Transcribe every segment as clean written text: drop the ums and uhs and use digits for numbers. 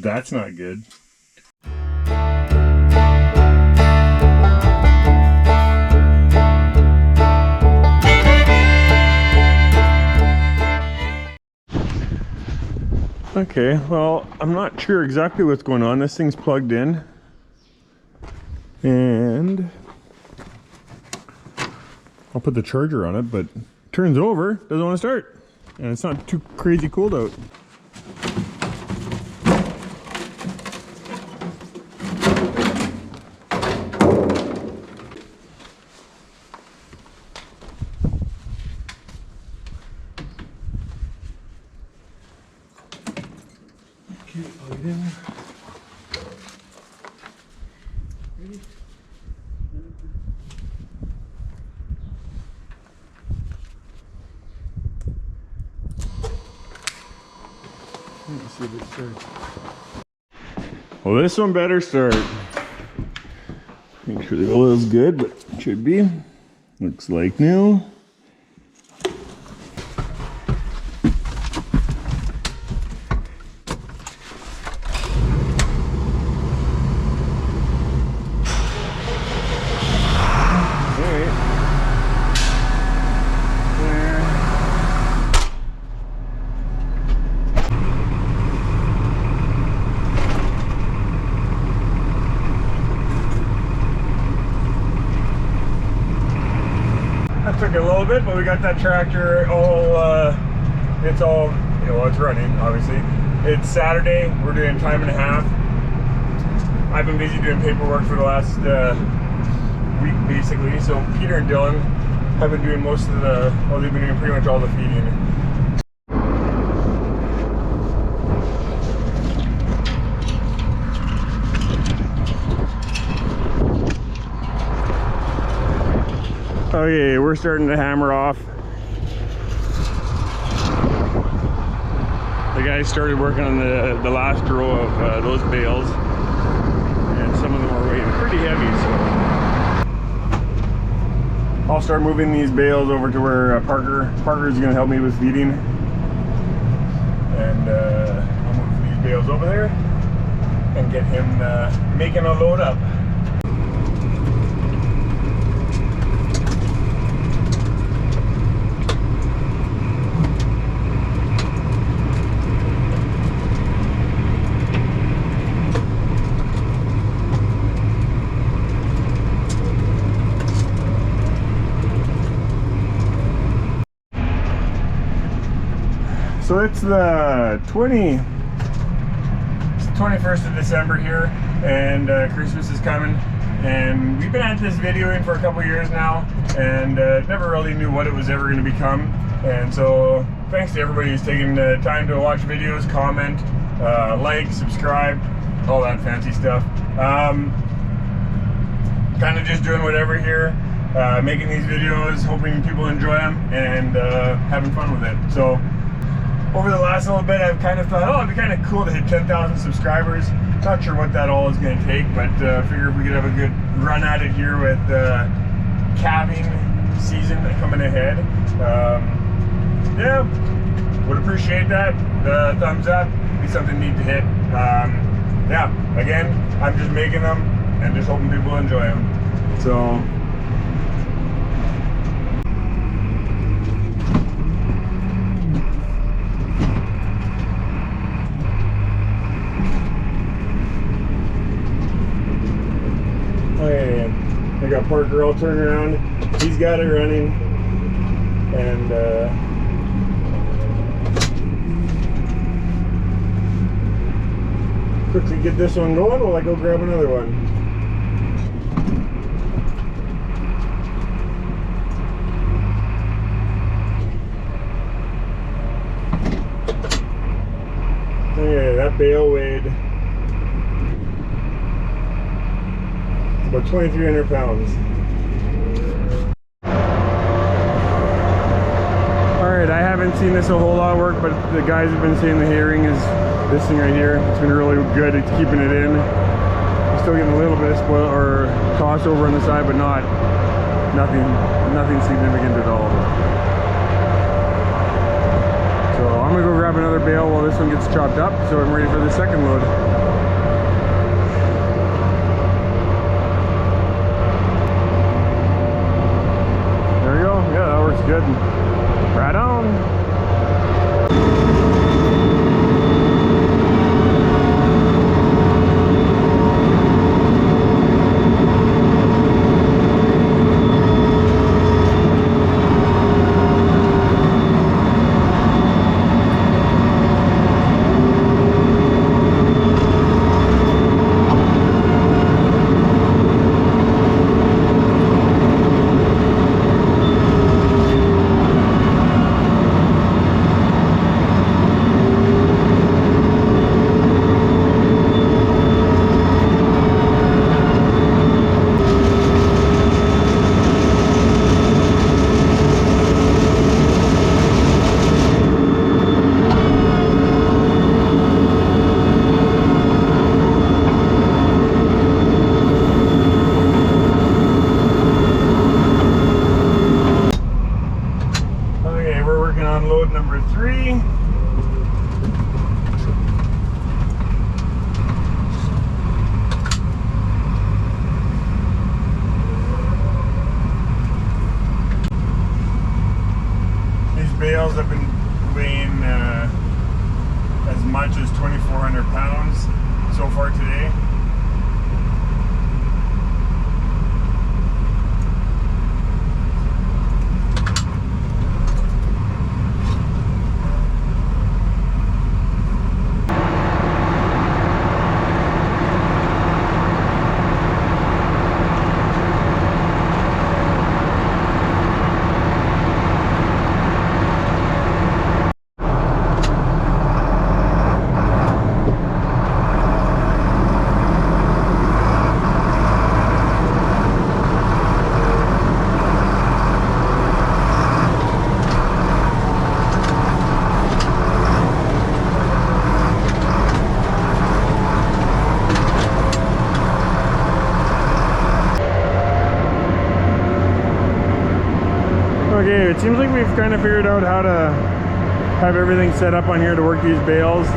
That's not good. Okay, well, I'm not sure exactly what's going on. This thing's plugged in. And I'll put the charger on it, but it turns over, doesn't want to start. And it's not too crazy cold out. Okay, plug it in. Ready? Let's see if it starts. Well, this one better start. Make sure the oil is good, but it should be. Looks like new. Took a little bit, but we got that tractor all, it's all, you know, it's running, obviously. It's Saturday, we're doing time and a half. I've been busy doing paperwork for the last week, basically. So Peter and Dylan have been doing most of the, well, they've been doing pretty much all the feeding. Okay, we're starting to hammer off. The guys started working on the last row of those bales, and some of them are weighing pretty heavy, so I'll start moving these bales over to where Parker is going to help me with feeding, and I'll move these bales over there and get him making a load up. So it's the 21st of December here, and Christmas is coming, and we've been at this videoing for a couple years now, and never really knew what it was ever going to become. And so thanks to everybody who's taken the time to watch videos, comment, like, subscribe, all that fancy stuff. Kind of just doing whatever here, making these videos, hoping people enjoy them, and having fun with it. So over the last little bit, I've kind of thought, oh, it'd be kind of cool to hit 10,000 subscribers. Not sure what that all is going to take, but figure if we could have a good run at it here with calving season coming ahead. Yeah, would appreciate that. The thumbs up, be something neat to hit. Yeah, again, I'm just making them and just hoping people enjoy them. So. I got Parker all turned around. He's got it running, and quickly get this one going while I go grab another one. Okay, that bale weighed about 2,300 pounds. Alright, I haven't seen this a whole lot of work, but the guys have been saying the herring is this thing right here. It's been really good at keeping it in. I'm still getting a little bit of spoil or toss over on the side, but nothing significant at all. So I'm gonna go grab another bale while this one gets chopped up, so I'm ready for the second load. There we go. Yeah, that works good. Right on. Load number 3. These bales have been weighing as much as 2,400 pounds so far today. Okay, it seems like we've kind of figured out how to have everything set up on here to work these bales.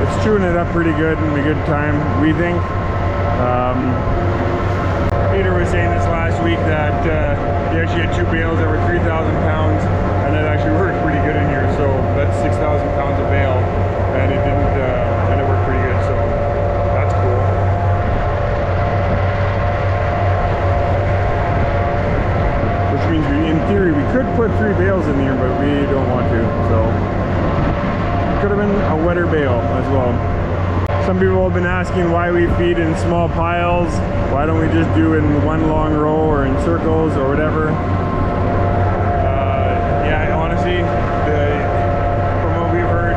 It's chewing it up pretty good and a good time, we think. Peter was saying this last week that he actually had 2 bales that were 3,000 pounds, and it actually worked pretty good in here. So that's 6,000 pounds of bale, and it didn't, and it worked pretty good. So that's cool. Which means in theory we could put 3 bales in here, but we don't want to. So it could have been a wetter bale as well. Some people have been asking why we feed in small piles. Why don't we just do it in one long row or in circles or whatever? Yeah, honestly, from what we've heard,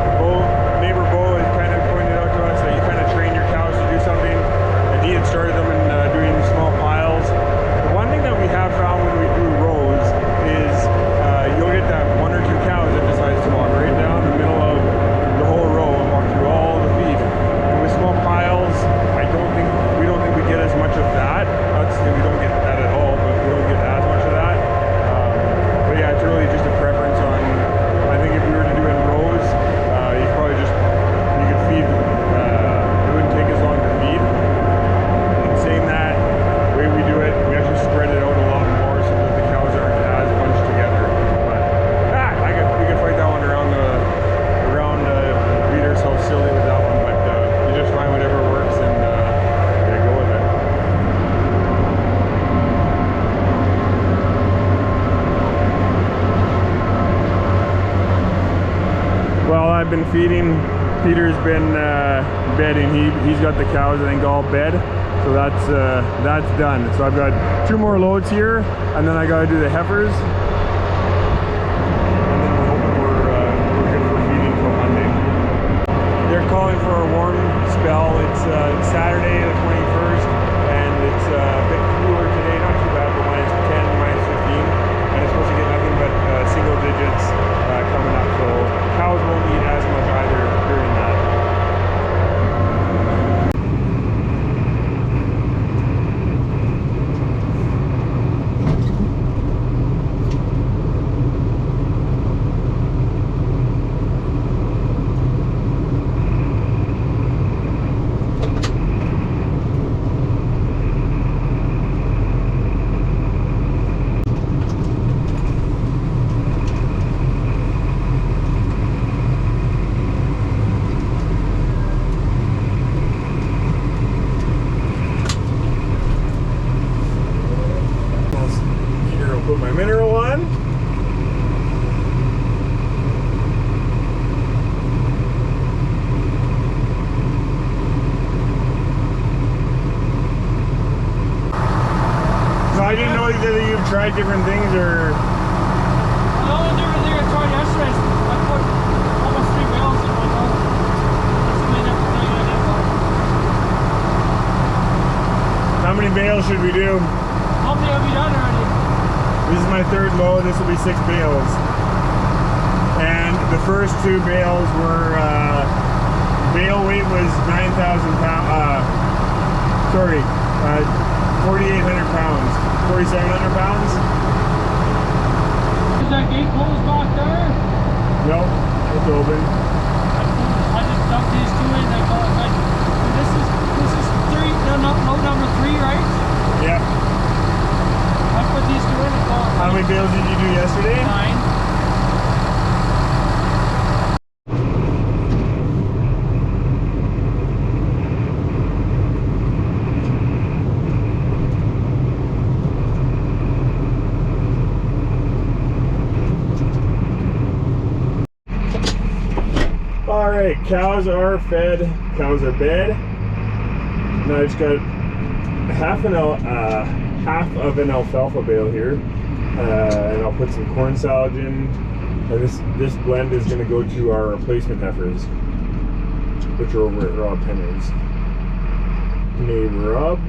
neighbor Bo has kind of pointed out to us that you kind of train your cows to do something, and he had started them in doing small piles. The one thing that we have found when we do rows is you'll get that 1 or 2 cows that decides to walk right down the middle of the whole row and walk through all the feed. With small piles, we don't think we get as much of that. Not to say we don't get that at all, but we don't get as much of that. But yeah, it's really just a preference on. I think if we were to do it in rows, you probably you could feed. It wouldn't take as long to feed. And saying that, the way we do it, we actually spread it out a lot more so that the cows aren't as bunched together. But we could fight that one around beat ourselves silly with that one. But just find whatever works and yeah, go with it. Well, I've been feeding. Peter's been bedding. He's got the cows, I think, all bed. So that's done. So I've got 2 more loads here, and then I got to do the heifers. And then we're hoping we're good for feeding till Monday. They're calling for a warm spell. It's Saturday the 21st, and it's a bit cooler today. Not too bad, but minus 10, minus 15. And it's supposed to get nothing but single digits coming up. So cows won't eat as much either during that. didn't know that you've tried different things or. The only different thing I tried yesterday is I put almost 3 bales in one load. That's the main thing I did. How many bales should we do? How many have you done already? This is my 3rd load. This will be 6 bales. And the first 2 bales were, bale weight was 9,000 pounds, 4,800 pounds, 4,700 pounds. Is that gate closed back there? No, it's open. I just dumped these 2 in. This is 3, no, load number 3, right? Yeah. I put these 2 in and call it. How many bales did you do yesterday? 9. Alright, cows are fed, cows are bed. Now I just got half of an alfalfa bale here, and I'll put some corn silage in. And this blend is going to go to our replacement heifers, which are over at Rob Penner's. Neighbor Rob.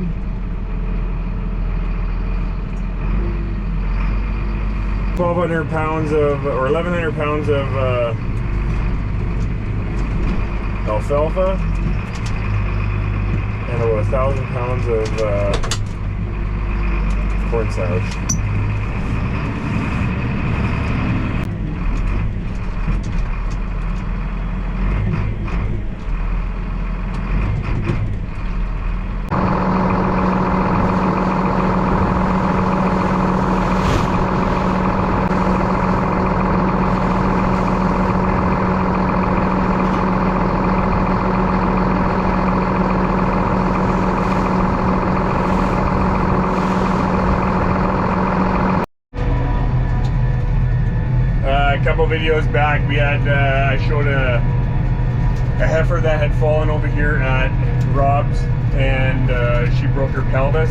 £1,200 of, or 1,100 pounds of alfalfa, and about 1,000 pounds of corn silage. A couple videos back, we had I showed a heifer that had fallen over here at Rob's, and she broke her pelvis.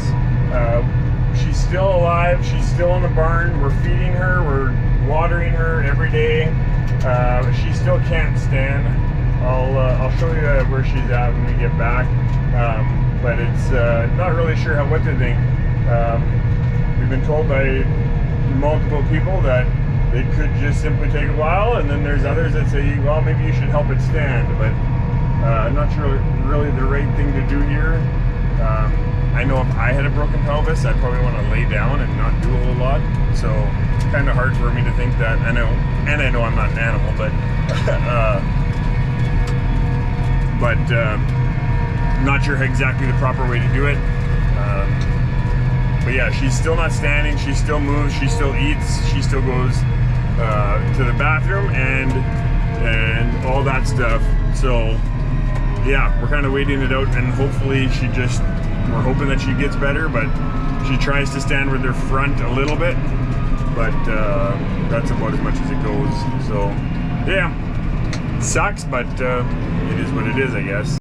She's still alive. She's still in the barn. We're feeding her. We're watering her every day. She still can't stand. I'll show you where she's at when we get back. But it's not really sure what to think. We've been told by multiple people that it could just simply take a while, and then there's others that say, well, maybe you should help it stand, but I'm not sure really the right thing to do here. I know if I had a broken pelvis, I'd probably want to lay down and not do a whole lot, so it's kind of hard for me to think that. I know I'm not an animal, but not sure exactly the proper way to do it. But yeah, she's still not standing, she still moves, she still eats, she still goes to the bathroom and all that stuff. So yeah, we're kind of waiting it out, and hopefully we're hoping that she gets better, but she tries to stand with her front a little bit, but that's about as much as it goes. So yeah, sucks, but it is what it is, I guess.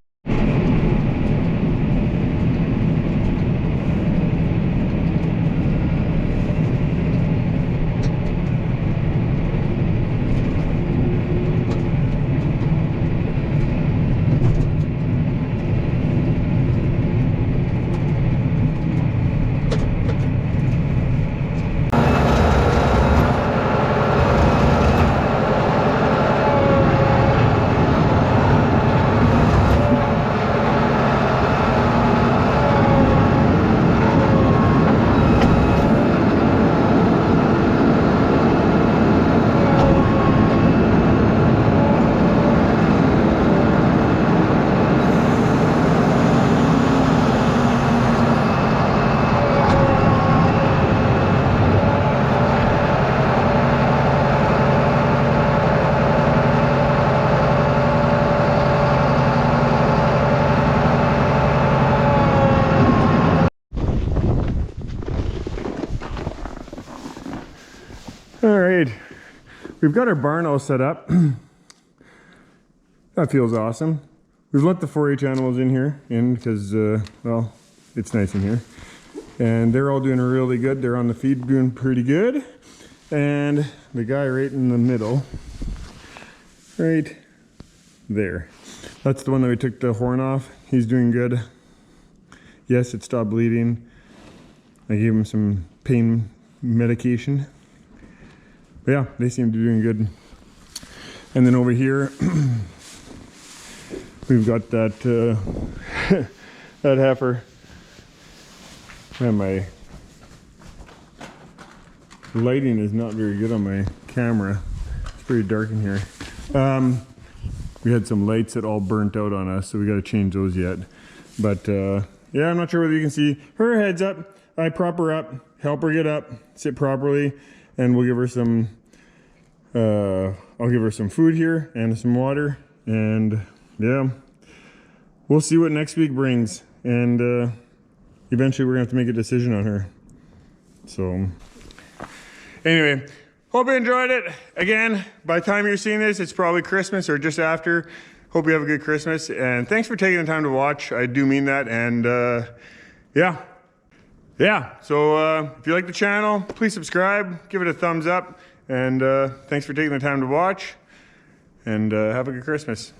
All right, we've got our barn all set up. That feels awesome. We've let the 4-H animals in here because, well, it's nice in here. And they're all doing really good. They're on the feed doing pretty good. And the guy right in the middle, right there. That's the one that we took the horn off. He's doing good. Yes, it stopped bleeding. I gave him some pain medication. But yeah, they seem to be doing good. And then over here, we've got that that heifer. And my lighting is not very good on my camera. It's pretty dark in here. We had some lights that all burnt out on us, so we got to change those yet. But yeah, I'm not sure whether you can see her head's up. I prop her up, help her get up, sit properly, and we'll give her some. I'll give her some food here and some water, and yeah, we'll see what next week brings. And eventually, we're gonna have to make a decision on her. So. Anyway, hope you enjoyed it. Again, by the time you're seeing this, it's probably Christmas or just after. Hope you have a good Christmas, and thanks for taking the time to watch. I do mean that, and yeah. So if you like the channel, please subscribe, give it a thumbs up, and thanks for taking the time to watch, and have a good Christmas.